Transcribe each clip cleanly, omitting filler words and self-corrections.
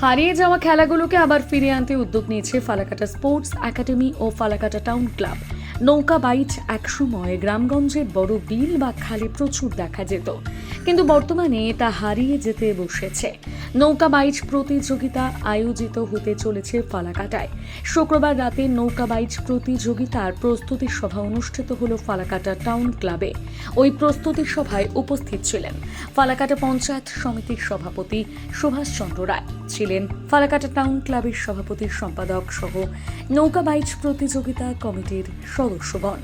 হারিয়ে যাওয়া খেলাগুলোকে আবার ফিরিয়ে আনতে উদ্যোগ নিয়েছে ফালাকাটা স্পোর্টস একাডেমি ও ফালাকাটা টাউন ক্লাব। নৌকা বাইচ একসময় গ্রামগঞ্জে বড় বিল বা খালে প্রচুর দেখা যেত, কিন্তু বর্তমানে তা হারিয়ে যেতে বসেছে। নৌকা বাইচ প্রতিযোগিতা আয়োজিত হতে চলেছে ফালাকাটায়। শুক্রবার রাতে নৌকা বাইচ প্রতিযোগিতার প্রস্তুতি সভা অনুষ্ঠিত হলো ফালাকাটা টাউন ক্লাবে। ওই প্রস্তুতি সভায় উপস্থিত ছিলেন ফালাকাটা পঞ্চায়েত সমিতির সভাপতি সুভাষ চন্দ্র রায়, ছিলেন ফালাকাটা টাউন ক্লাবের সভাপতি সম্পাদক সহ নৌকা বাইচ প্রতিযোগিতা কমিটির সদস্যগণ।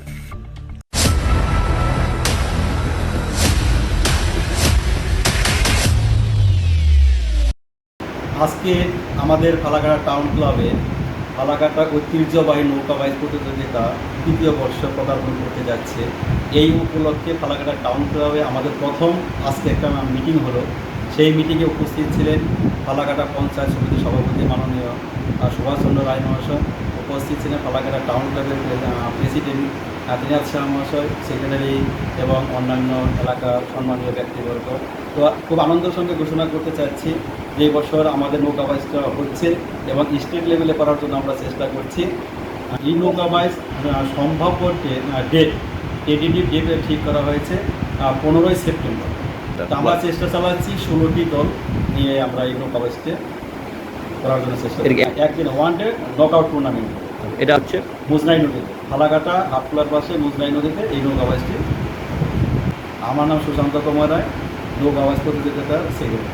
আজকে আমাদের ফালাকাটা টাউন ক্লাবে ফালাকাটা ঐতিহ্যবাহী নৌকা বাইচ প্রতিযোগিতা তৃতীয় বর্ষ পদার্পণ করতে যাচ্ছে। এই উপলক্ষে ফালাকাটা টাউন ক্লাবে আমাদের প্রথম আজকে একটা মিটিং হলো। সেই মিটিংয়ে উপস্থিত ছিলেন ফালাকাটা পঞ্চায়েত সমিতির সভাপতি মাননীয় সুভাষ চন্দ্র রায় মহাশয়, উপস্থিত ছিলেন ফালাকাটা টাউন ক্লাবের প্রেসিডেন্ট দিনাথ শাহ মহাশয়, সেক্রেটারি এবং অন্যান্য এলাকার সম্মানীয় ব্যক্তিবর্গ। তো খুব আনন্দের সঙ্গে ঘোষণা করতে চাচ্ছি যে এই বছর আমাদের নৌকা বাইচটা হচ্ছে এবং স্টেট লেভেলে করার জন্য আমরা চেষ্টা করছি। এই নৌকা বাইচ সম্ভাব্য ডেট টেন্টেটিভ ডেট ঠিক করা হয়েছে 15ই সেপ্টেম্বর। আমরা চেষ্টা চালাচ্ছি 16টি দল নিয়ে আমরা এই নৌকা বাইচতে করার জন্য চেষ্টা করছি। একদিন one day knock out tournament এটা হচ্ছে মুজনাই নদীতে, ফালাকাটা হাটকুলার পাশে মুজনাই নদীতে এই নৌকা বাইচটি। আমার নাম সুশান্ত কুমার রায়, নৌকা বাইচ প্রতিযোগিতার সেক্রেটারি।